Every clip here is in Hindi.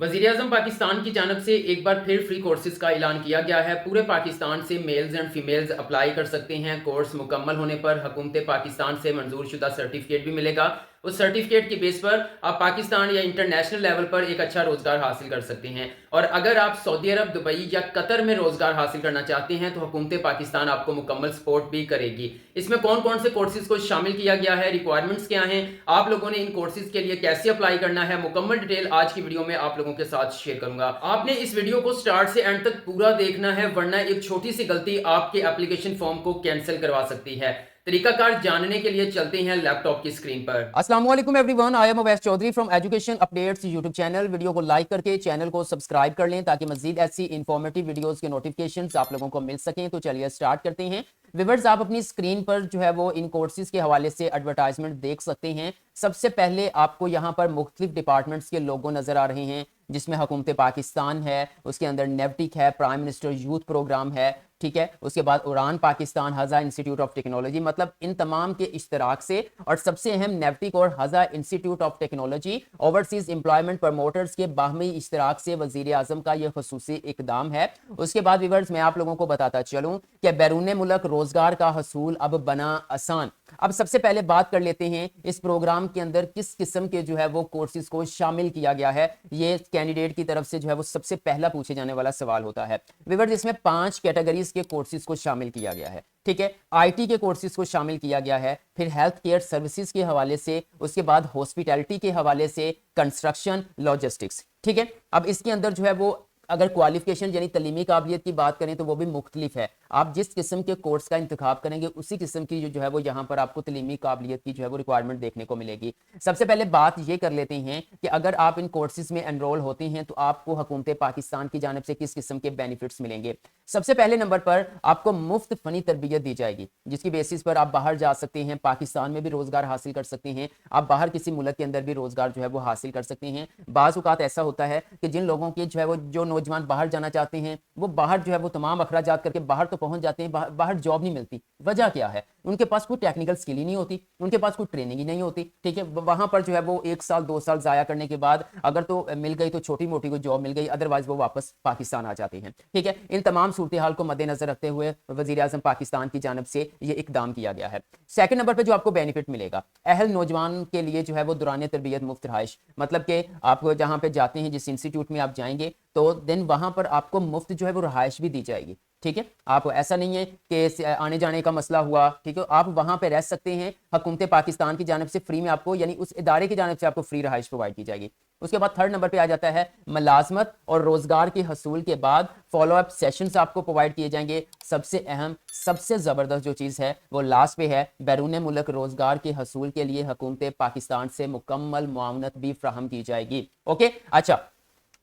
वज़ीर-ए-आज़म पाकिस्तान की जानिब से एक बार फिर फ्री कोर्सेज़ का ऐलान किया गया है। पूरे पाकिस्तान से मेल्स एंड फीमेल्स अप्लाई कर सकते हैं। कोर्स मुकम्मल होने पर हुकूमत पाकिस्तान से मंजूर शुदा सर्टिफिकेट भी मिलेगा। उस सर्टिफिकेट के बेस पर आप पाकिस्तान या इंटरनेशनल लेवल पर एक अच्छा रोज़गार हासिल कर सकते हैं। और अगर आप सऊदी अरब, दुबई या कतर में रोज़गार हासिल करना चाहते हैं तो हुकूमत पाकिस्तान आपको मुकम्मल सपोर्ट भी करेगी। इसमें कौन कौन से कोर्सेज़ को शामिल किया गया है, रिक्वायरमेंट्स क्या हैं, आप लोगों ने इन कोर्सेज़ के लिए कैसे अप्लाई करना है, मुकम्मल डिटेल आज की वीडियो में आप लोगों के साथ शेयर करूंगा। आपने इस वीडियो को स्टार्ट से एंड तक पूरा देखना है, वरना एक छोटी सी गलती आपके एप्लीकेशन फॉर्म को कैंसिल करवा सकती है। तरीकाकार जानने के लिए चलते हैं लैपटॉप की स्क्रीन पर। अस्सलाम वालेकुम everyone, I am Awais Chaudhary from education updates YouTube channel. Video को लाइक करके चैनल को सब्सक्राइब कर लें ताकि मजीद ऐसी इंफॉर्मेटिव वीडियोस के नोटिफिकेशंस आप लोगों को मिल सकें। तो चलिए स्टार्ट करते हैं। व्यूअर्स, आप अपनी स्क्रीन पर जो है वो इन कोर्सेज के हवाले से एडवर्टाइजमेंट देख सकते हैं। सबसे पहले आपको यहाँ पर मुख्तलिफ डिपार्टमेंट्स के लोगो नजर आ रहे हैं, जिसमें हुकूमत पाकिस्तान है, उसके अंदर नेवटिक है, प्राइम मिनिस्टर यूथ प्रोग्राम है, ठीक है। उसके बाद उड़ान पाकिस्तान, हज़ा इंस्टीट्यूट ऑफ टेक्नोलॉजी, मतलब इन तमाम के इश्तराक से, और सबसे अहम नेवटिक और हज़ा institute of technology overseas employment promoters के बाहमी इश्तराक से वज़ीर आज़म का यह खसूसी इकदाम है। उसके बाद व्यूअर्स, मैं आप लोगों को बताता चलूँ कि बैरून मुल्क रोजगार का हसूल अब बना आसान। अब सबसे पहले बात कर लेते हैं इस प्रोग्राम के अंदर किस किस्म के जो है वो कोर्सेज को शामिल किया गया है। ये कैंडिडेट की तरफ से जो है वो सबसे पहला पूछे जाने वाला सवाल होता है। व्यूअर्स, इसमें 5 कैटेगरीज के कोर्सेज को शामिल किया गया है, ठीक है। आईटी के कोर्सेज को शामिल किया गया है, फिर हेल्थ केयर सर्विसेज के हवाले से, उसके बाद हॉस्पिटैलिटी के हवाले से, कंस्ट्रक्शन, लॉजिस्टिक्स, ठीक है। अब इसके अंदर जो है वो अगर क्वालिफिकेशन यानी तलीमी काबिलियत की बात करें तो वो भी मुख्तलिफ है। आप जिस किस्म के कोर्स का इंतखाब करेंगे उसी किस्म की जो है वो यहाँ पर आपको तलीमी काबिलियत की जो है वो रिक्वायरमेंट देखने को मिलेगी। सबसे पहले बात ये कर लेते हैं कि अगर आप इन कोर्सेज में एनरोल होते हैं तो आपको हुकूमत पाकिस्तान की जानिब से किस किस्म के बेनिफिट्स मिलेंगे। सबसे पहले नंबर पर आपको मुफ्त फनी तरबियत दी जाएगी, जिसकी बेसिस पर आप बाहर जा सकते हैं, पाकिस्तान में भी रोजगार हासिल कर सकते हैं, आप बाहर किसी मुल्क के अंदर भी रोजगार जो है वो हासिल कर सकते हैं। बाज़ औक़ात ऐसा होता है कि जिन लोगों के जो है वो जो नौजवान बाहर जाना चाहते हैं वो बाहर जो है वो तमाम अखराजात करके बाहर तो पहुंच जाते हैं, बाहर जॉब नहीं मिलती। वजह क्या है? उनके पास कोई टेक्निकल स्किल ही नहीं होती, उनके पास कोई ट्रेनिंग ही नहीं होती, ठीक है। वहां पर जो है वो 1 साल 2 साल जाया करने के बाद अगर तो मिल गई तो छोटी मोटी कोई जॉब मिल गई, अदरवाइज वो वापस पाकिस्तान आ जाते हैं, ठीक है। इन तमाम सूरत हाल को मद्देनजर रखते हुए वजीर आजम पाकिस्तान की जानब से ये इकदाम किया गया है। सेकंड नंबर पर जो आपको बेनिफिट मिलेगा, अहल नौजवान के लिए जो है वो दौरान तरबियत मुफ्त रहाइश, मतलब कि आप जहां पे जाते हैं, जिस इंस्टीट्यूट में आप जाएंगे तो देन वहां पर आपको मुफ्त जो है वो रहाइश भी दी जाएगी, ठीक है। आप ऐसा नहीं है कि आने जाने का मसला हुआ, ठीक है, आप वहां पे रह सकते हैं। हुकूमत पाकिस्तान की जानब से फ्री में आपको, यानी उस इदारे की जानब से आपको फ्री रहाइश प्रोवाइड की जाएगी। उसके बाद थर्ड नंबर पे आ जाता है मुलाजमत और रोजगार के हसूल के बाद फॉलो अप सेशंस आपको प्रोवाइड किए जाएंगे। सबसे अहम, सबसे जबरदस्त जो चीज है वो लास्ट पे है, बैरून मुल्क रोजगार के हसूल के लिए हुकूमत पाकिस्तान से मुकम्मल मुआवनत भी फ्राहम की जाएगी। ओके, अच्छा,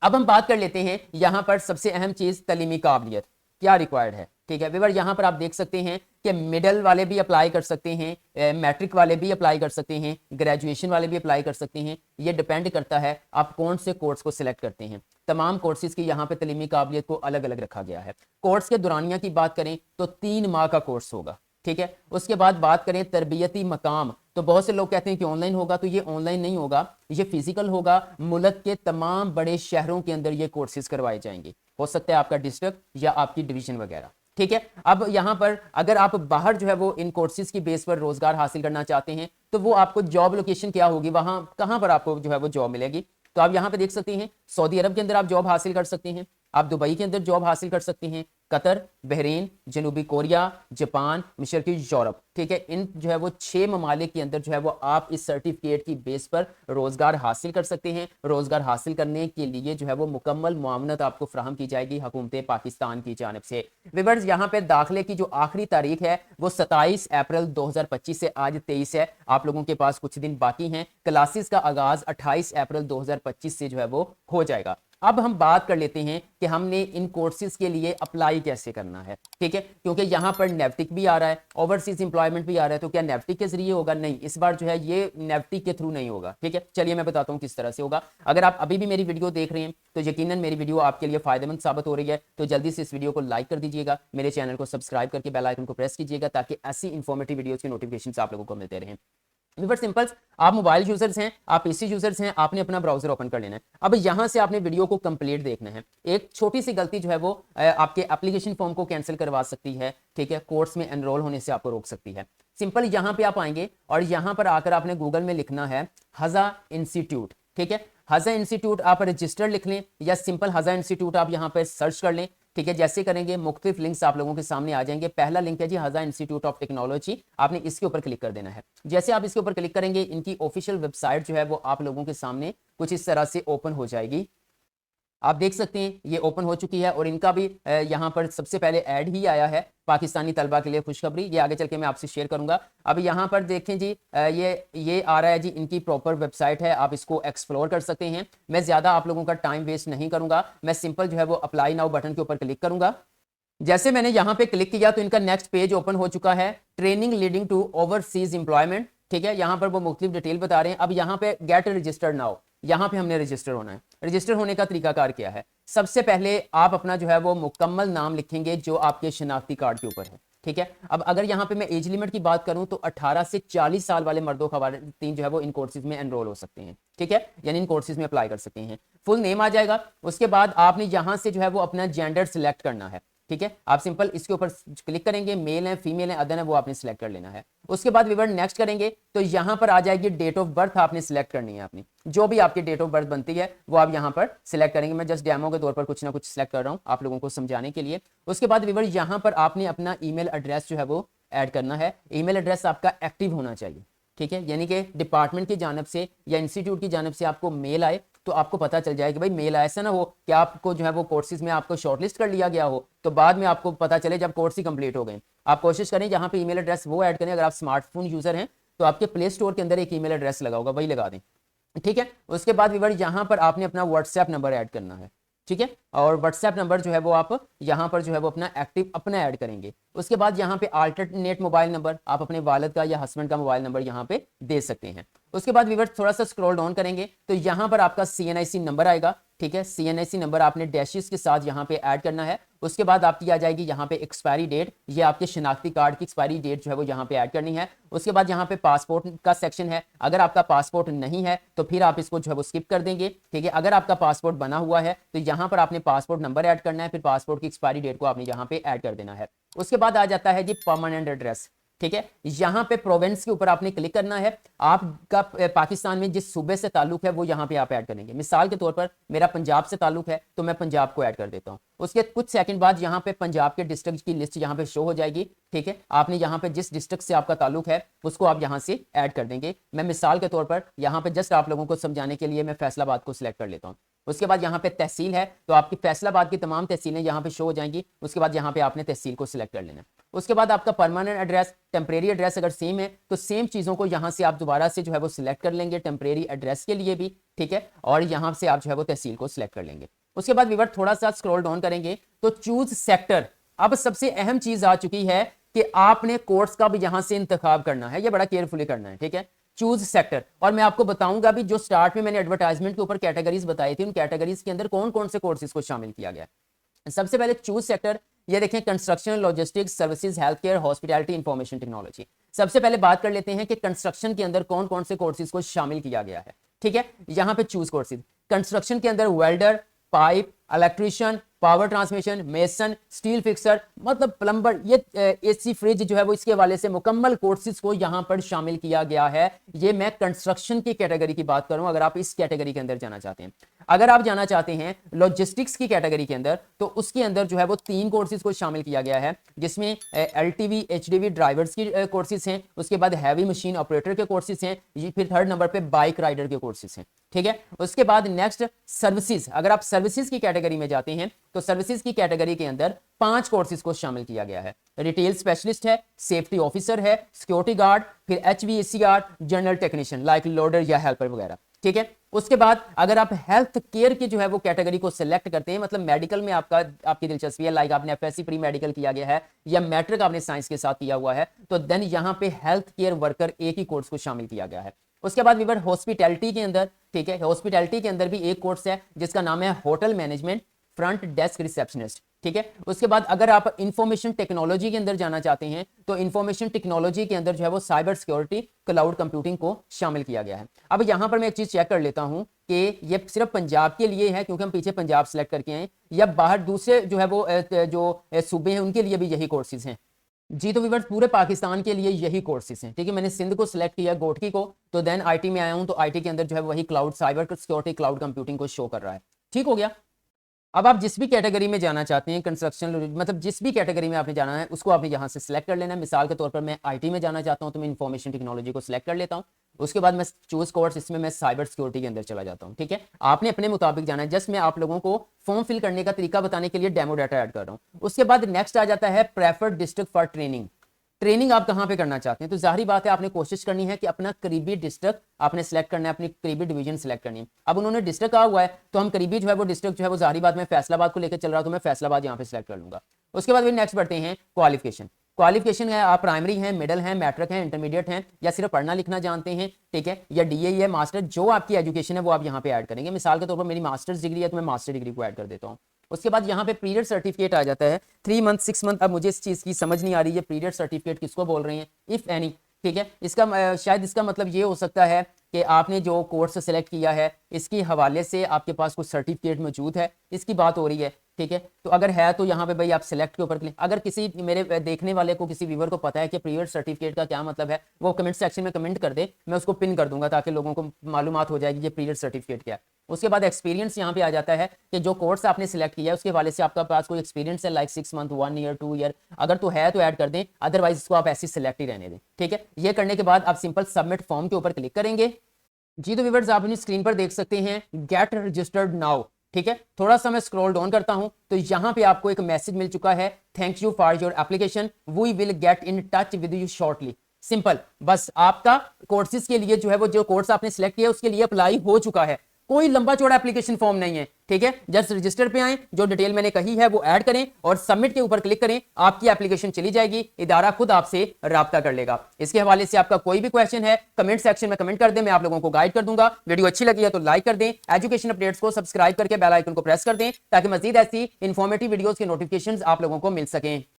अब हम बात कर लेते हैं यहां पर सबसे अहम चीज तलीमी काबिलियत क्या रिक्वायर्ड है, ठीक है। व्यूअर, यहां पर आप देख सकते हैं कि मिडिल वाले भी अप्लाई कर सकते हैं, मैट्रिक वाले भी अप्लाई कर सकते हैं, ग्रेजुएशन वाले भी अप्लाई कर सकते हैं। ये डिपेंड करता है आप कौन से कोर्स को सिलेक्ट करते हैं। तमाम कोर्सेज की यहाँ पे तलीमी काबिलियत को अलग अलग रखा गया है। कोर्स के दौरानिया की बात करें तो 3 माह का कोर्स होगा, ठीक है। उसके बाद बात करें तरबियती मकाम, तो बहुत से लोग कहते हैं कि ऑनलाइन होगा, तो ये ऑनलाइन नहीं होगा, ये फिजिकल होगा। मुल्क के तमाम बड़े शहरों के अंदर ये कोर्सेज करवाए जाएंगे, हो सकता है आपका डिस्ट्रिक्ट या आपकी डिवीजन वगैरह, ठीक है। अब यहां पर अगर आप बाहर जो है वो इन कोर्सेज की बेस पर रोजगार हासिल करना चाहते हैं तो वो आपको जॉब लोकेशन क्या होगी, वहां कहां पर आपको जो है वो जॉब मिलेगी। तो आप यहां पे देख सकते हैं सऊदी अरब के अंदर आप जॉब हासिल कर सकते हैं, आप दुबई के अंदर जॉब हासिल कर सकते हैं, कतर, बहरीन, जनूबी कोरिया, जापान, मिस्र की यूरोप, ठीक है। इन जो है वो 6 ममालिक के अंदर जो है वो आप इस सर्टिफिकेट की बेस पर रोजगार हासिल कर सकते हैं। रोजगार हासिल करने के लिए जो है वो मुकम्मल मुआवनत आपको फ्राहम की जाएगी हुकूमत पाकिस्तान की जानिब से। व्यूअर्स, यहाँ पे दाखिले की जो आखिरी तारीख है वो 27 अप्रैल 2025 से आज 23 है। आप लोगों के पास कुछ दिन बाकी हैं। क्लासेस का आगाज 28 अप्रैल 2025 से जो है वो हो जाएगा। अब हम बात कर लेते हैं कि हमने इन कोर्सेज के लिए अप्लाई कैसे करना है, ठीक है। क्योंकि यहां पर नेवटिक भी आ रहा है, ओवरसीज एम्प्लॉयमेंट भी आ रहा है, तो क्या नेवटिक के जरिए होगा? नहीं, इस बार जो है ये नेवटिक के थ्रू नहीं होगा, ठीक है। चलिए मैं बताता हूं किस तरह से होगा। अगर आप अभी भी मेरी वीडियो देख रहे हैं तो यकीनन मेरी वीडियो आपके लिए फायदेमंद साबित हो रही है, तो जल्दी से इस वीडियो को लाइक कर दीजिएगा, मेरे चैनल को सब्सक्राइब करके बेल आइकन को प्रेस कीजिएगा ताकि ऐसी इंफॉर्मेटिव वीडियोज के नोटिफिकेशन आप लोगों को मिलते रहें। वीवर सिंपल, आप मोबाइल यूजर्स हैं, आप पीसी यूजर्स हैं, आपने अपना ब्राउजर ओपन कर लेना है। अब यहां से आपने वीडियो को कंप्लीट देखना है। एक छोटी सी गलती जो है वो आपके एप्लीकेशन फॉर्म को कैंसिल करवा सकती है, ठीक है, कोर्स में एनरोल होने से आपको रोक सकती है। सिंपल यहां पे आप आएंगे और यहां पर आकर आपने गूगल में लिखना है हजा इंस्टीट्यूट, ठीक है। हजा इंस्टीट्यूट आप रजिस्टर लिख लें या सिंपल हजा इंस्टीट्यूट आप यहां पर सर्च कर लें, ठीक है। जैसे करेंगे मुख्तलिफ लिंक्स आप लोगों के सामने आ जाएंगे। पहला लिंक है जी हजा इंस्टीट्यूट ऑफ टेक्नोलॉजी, आपने इसके ऊपर क्लिक कर देना है। जैसे आप इसके ऊपर क्लिक करेंगे इनकी ऑफिशियल वेबसाइट जो है वो आप लोगों के सामने कुछ इस तरह से ओपन हो जाएगी। आप देख सकते हैं ये ओपन हो चुकी है और इनका भी यहाँ पर सबसे पहले ऐड ही आया है पाकिस्तानी तलबा के लिए खुशखबरी, ये आगे चल के मैं आपसे शेयर करूंगा। अब यहाँ पर देखें जी ये आ रहा है जी, इनकी प्रॉपर वेबसाइट है, आप इसको एक्सप्लोर कर सकते हैं। मैं ज़्यादा आप लोगों का टाइम वेस्ट नहीं करूंगा, मैं सिंपल जो है वो अप्लाई नाउ बटन के ऊपर क्लिक करूंगा। जैसे मैंने यहाँ पे क्लिक किया तो इनका नेक्स्ट पेज ओपन हो चुका है, training leading to overseas employment, ठीक है। यहाँ पर वो मुख्तलिफ डिटेल बता रहे हैं। अब यहाँ पे गेट रजिस्टर्ड नाउ, यहाँ पे हमने रजिस्टर होना है। रजिस्टर होने का तरीकाकार क्या है, सबसे पहले आप अपना जो है वो मुकम्मल नाम लिखेंगे जो आपके शनाख्ती कार्ड के ऊपर है, ठीक है। अब अगर यहाँ पे मैं एज लिमिट की बात करूं तो 18 से 40 साल वाले मर्दों खवातीन जो है वो इन कोर्सेज में एनरोल हो सकते हैं, ठीक है, यानी इन कोर्सेज में अप्लाई कर सकते हैं। फुल नेम आ जाएगा। उसके बाद आपने यहाँ से जो है वो अपना जेंडर सिलेक्ट करना है, ठीक है। आप सिंपल इसके ऊपर क्लिक करेंगे, मेल है फीमेल है अदर है वो आपने सिलेक्ट कर लेना है। उसके बाद विवर नेक्स्ट करेंगे तो यहाँ पर आ जाएगी डेट ऑफ बर्थ, आपने सिलेक्ट करनी है अपनी, जो भी आपकी डेट ऑफ बर्थ बनती है वो आप यहाँ पर सिलेक्ट करेंगे। मैं जस्ट डेमो के तौर पर कुछ ना कुछ सिलेक्ट कर रहा हूँ आप लोगों को समझाने के लिए। उसके बाद विवर यहाँ पर आपने अपना ईमेल एड्रेस जो है वो ऐड करना है। ईमेल एड्रेस आपका एक्टिव होना चाहिए, ठीक है, यानी कि डिपार्टमेंट की जानब से या इंस्टीट्यूट की जानब से आपको मेल आए तो आपको पता चल जाए कि भाई मेल ऐसा ना हो कि आपको जो है वो कोर्सेज में आपको शॉर्टलिस्ट कर लिया गया हो तो बाद में आपको पता चले जब कोर्स ही कंप्लीट हो गए। आप कोशिश करें यहाँ पे ईमेल एड्रेस वो ऐड करें, अगर आप स्मार्टफोन यूजर हैं तो आपके प्ले स्टोर के अंदर एक ईमेल एड्रेस लगा होगा, वही लगा दें, ठीक है। उसके बाद विवर यहाँ पर आपने अपना व्हाट्सएप नंबर ऐड करना है, ठीक है, और व्हाट्सएप नंबर जो है वो आप यहाँ पर जो है वो अपना एक्टिव अपना ऐड करेंगे। उसके बाद यहाँ पे अल्टरनेट मोबाइल नंबर आप अपने वालिद का या हस्बैंड का मोबाइल नंबर यहाँ पे दे सकते हैं। उसके बाद व्यूअर्स थोड़ा सा स्क्रॉल डाउन करेंगे तो यहाँ पर आपका CNIC नंबर आएगा, ठीक है। CNIC नंबर आपने डैशेस के साथ यहाँ पे ऐड करना है। उसके बाद आपकी आ जाएगी यहाँ पे एक्सपायरी डेट, ये आपके शनाख्ती कार्ड की एक्सपायरी डेट जो है वो यहाँ पे ऐड करनी है। उसके बाद यहाँ पे पासपोर्ट का सेक्शन है, अगर आपका पासपोर्ट नहीं है तो फिर आप इसको जो है वो स्किप कर देंगे, ठीक है। अगर आपका पासपोर्ट बना हुआ है तो यहाँ पर आपने पासपोर्ट नंबर ऐड करना है, फिर पासपोर्ट की एक्सपायरी डेट को आपने यहाँ पे ऐड कर देना है। उसके बाद आ जाता है जी परमानेंट एड्रेस, ठीक है। यहाँ पे प्रोविंस के ऊपर आपने क्लिक करना है, आपका पाकिस्तान में जिस सूबे से ताल्लुक है वो यहाँ पे आप ऐड करेंगे। मिसाल के तौर पर मेरा पंजाब से ताल्लुक है तो मैं पंजाब को ऐड कर देता हूँ। उसके कुछ सेकंड बाद यहाँ पे पंजाब के डिस्ट्रिक्ट की लिस्ट यहाँ पे शो हो जाएगी, ठीक है। आपने यहाँ पे जिस डिस्ट्रिक्ट से आपका ताल्लुक है उसको आप यहाँ से ऐड कर देंगे। मैं मिसाल के तौर पर यहाँ पे जस्ट आप लोगों को समझाने के लिए मैं फैसलाबाद को सिलेक्ट कर लेता हूँ। उसके बाद यहाँ पे तहसील है तो आपकी फैसलाबाद की तमाम तहसीलें यहाँ पे शो हो जाएंगी। उसके बाद यहाँ पे आपने तहसील को सिलेक्ट कर लेना है। उसके बाद आपका परमानेंट एड्रेस टेम्परेरी एड्रेस अगर सेम है तो सेम चीज़ों को यहाँ से आप दोबारा से जो है वो सिलेक्ट कर लेंगे टेम्परेरी एड्रेस के लिए भी, ठीक है, और यहाँ से आप जो है वो तहसील को सिलेक्ट कर लेंगे। उसके बाद व्यूअर थोड़ा सा स्क्रॉल डाउन करेंगे तो चूज सेक्टर, अब सबसे अहम चीज आ चुकी है कि आपने कोर्स का भी यहाँ से इंतखाब करना है, ये बड़ा केयरफुली करना है, ठीक है। चूज सेक्टर, और मैं आपको बताऊंगा भी जो स्टार्ट में मैंने एडवर्टाइजमेंट के ऊपर कैटेगरीज बताई थी उन कैटेगरीज के अंदर कौन कौन से कोर्सेज को शामिल किया गया है। सबसे पहले चूज सेक्टर, ये देखें construction, logistics, services, health care, hospitality, information technology. सबसे पहले बात कर लेते हैं कि कंस्ट्रक्शन के अंदर कौन कौन से कोर्सेज को शामिल किया गया है, ठीक है। यहाँ पे चूज कोर्सेज कंस्ट्रक्शन के अंदर welder, pipe, electrician, power transmission, mason, steel fixer, मतलब प्लम्बर, ये एसी फ्रिज जो है वो इसके हवाले से मुकम्मल कोर्सेज को यहाँ पर शामिल किया गया है। ये मैं कंस्ट्रक्शन की कैटेगरी की बात करूं, अगर आप इस कैटेगरी के अंदर जाना चाहते हैं। अगर आप जाना चाहते हैं लॉजिस्टिक्स की कैटेगरी के अंदर तो उसके अंदर जो है वो 3 कोर्सेज को शामिल किया गया है, जिसमें LTV HDV ड्राइवर्स की कोर्सेज हैं, उसके बाद हैवी मशीन ऑपरेटर के कोर्सेज हैं, फिर थर्ड नंबर पे बाइक राइडर के कोर्सेज हैं, ठीक है। उसके बाद नेक्स्ट सर्विसेज, अगर आप सर्विसेज की कैटेगरी में जाते हैं तो सर्विसेज की कैटेगरी के अंदर 5 कोर्सेज को शामिल किया गया है। रिटेल स्पेशलिस्ट है, सेफ्टी ऑफिसर है, सिक्योरिटी गार्ड, फिर HVACR, general technician like loader या हेल्पर वगैरह, ठीक है। उसके बाद अगर आप हेल्थ केयर की जो है वो कैटेगरी को सिलेक्ट करते हैं, मतलब मेडिकल में आपकी दिलचस्पी है, लाइक आपने FSC प्री मेडिकल किया गया है या मैट्रिक आपने साइंस के साथ किया हुआ है, तो देन यहाँ पे हेल्थ केयर वर्कर एक ही कोर्स को शामिल किया गया है। उसके बाद विवर हॉस्पिटैलिटी के अंदर, ठीक है, हॉस्पिटैलिटी के अंदर भी एक कोर्स है जिसका नाम है hotel management front desk receptionist, ठीक है। उसके बाद अगर आप इंफॉर्मेशन टेक्नोलॉजी के अंदर जाना चाहते हैं तो इंफॉर्मेशन टेक्नोलॉजी के अंदर जो है वो साइबर सिक्योरिटी, क्लाउड कंप्यूटिंग को शामिल किया गया है। अब यहां पर मैं एक चीज चेक कर लेता हूं कि ये सिर्फ पंजाब के लिए है क्योंकि हम पीछे पंजाब सेलेक्ट करके आए, या बाहर दूसरे जो है वो जो सूबे हैं उनके लिए भी यही कोर्सेज हैं। जी तो व्यूअर्स पूरे पाकिस्तान के लिए यही कोर्सेज हैं। ठीक है, मैंने सिंध को सिलेक्ट किया, गोटकी को, तो देन आईटी में आया हूं, तो आईटी के अंदर जो है वही cloud cyber security cloud computing को शो कर रहा है। ठीक हो गया। अब आप जिस भी कैटेगरी में जाना चाहते हैं, कंस्ट्रक्शन, मतलब जिस भी कैटेगरी में आपने जाना है उसको आपने यहाँ से सिलेक्ट कर लेना है। मिसाल के तौर पर मैं आईटी में जाना चाहता हूँ तो मैं इंफॉर्मेशन टेक्नोलॉजी को सिलेक्ट कर लेता हूँ। उसके बाद मैं चूज कोर्स, इसमें मैं साइबर सिक्योरिटी के अंदर चला जाता हूँ। ठीक है, आपने अपने मुताबिक जाना है। जस्ट मैं आप लोगों को फॉर्म फिल करने का तरीका बताने के लिए डेमो डाटा ऐड कर रहा हूँ। उसके बाद नेक्स्ट आ जाता है preferred district for training. Training आप कहां पे करना चाहते हैं, तो जाहिर बात है आपने कोशिश करनी है कि अपना करीबी डिस्ट्रिक्ट आपने सेलेक्ट करना है, अपनी करीबी डिवीजन सेलेक्ट करनी है। अब उन्होंने डिस्ट्रिक्ट कहा हुआ है तो हम करीबी जो है वो डिस्ट्रिक्ट जो है वो जाहिर बात में फैसलाबाद को लेकर चल रहा, तो मैं फैसलाबाद यहाँ पे सेलेक्ट कर लूंगा। उसके बाद फिर नेक्स्ट बढ़ते हैं क्वालिफिकेशन। क्वालिफिकेशन है, आप प्राइमरी हैं, मिडिल हैं, मैट्रिक हैं, इंटरमीडिएट हैं, या सिर्फ पढ़ना लिखना जानते हैं, ठीक है, या डीए है, मास्टर, जो आपकी एजुकेशन है वो आप यहाँ पे ऐड करेंगे। मिसाल के तौर पर मेरी मास्टर्स डिग्री है तो मैं मास्टर डिग्री को ऐड कर देता हूँ। उसके बाद यहाँ पे पीरियड सर्टिफिकेट आ जाता है, 3 मंथ 6 मंथ। अब मुझे इस चीज की समझ नहीं आ रही है पीरियड सर्टिफिकेट किसको बोल रहे हैं, इफ एनी। ठीक है, इसका शायद इसका मतलब ये हो सकता है कि आपने जो कोर्स सेलेक्ट किया है इसके हवाले से आपके पास कुछ सर्टिफिकेट मौजूद है, इसकी बात हो रही है। ठीक है, तो अगर है तो यहाँ पे भाई आप सिलेक्ट के ऊपर क्लिक। अगर किसी मेरे देखने वाले को, किसी व्यूअर को पता है कि पीरियड सर्टिफिकेट का क्या मतलब है, वो कमेंट सेक्शन में कमेंट कर दे, मैं उसको पिन कर दूंगा ताकि लोगों को मालूमात हो जाएगी ये पीरियड सर्टिफिकेट क्या है। उसके बाद एक्सपीरियंस यहाँ पे आ जाता है कि जो कोर्स आपने सिलेक्ट किया है उसके हवाले से आपका पास कोई एक्सपीरियंस है, लाइक 6 मंथ, 1 ईयर, 2 ईयर, अगर तो है तो ऐड कर दें, अदरवाइज इसको आप ऐसे सिलेक्ट ही रहने दें। ठीक है, ये करने के बाद आप सिंपल सबमिट फॉर्म के ऊपर क्लिक करेंगे। जी तो व्यूअर्स आप अपनी स्क्रीन पर देख सकते हैं गेट रजिस्टर्ड नाउ। ठीक है, थोड़ा सा मैं स्क्रॉल डाउन करता हूं तो यहां पे आपको एक मैसेज मिल चुका है, thank you for your application, we will get in touch with you shortly. Simple, बस आपका कोर्सेज के लिए जो है वो जो कोर्स आपने सिलेक्ट किया उसके लिए अप्लाई हो चुका है, कोई लंबा चौड़ा एप्लीकेशन फॉर्म नहीं है। ठीक है, जस्ट रजिस्टर पे आए, जो डिटेल मैंने कही है वो ऐड करें और सबमिट के ऊपर क्लिक करें, आपकी एप्लीकेशन चली जाएगी, इदारा खुद आपसे राब्ता कर लेगा। इसके हवाले से आपका कोई भी क्वेश्चन है कमेंट सेक्शन में कमेंट कर दें, मैं आप लोगों को गाइड कर दूंगा। वीडियो अच्छी लगी है तो लाइक कर दें, एजुकेशन अपडेट्स को सब्सक्राइब करके बेल आइकन को प्रेस कर दें ताकि मजीद ऐसी इंफॉर्मेटिव वीडियोस के नोटिफिकेशन आप लोगों को मिल सकें।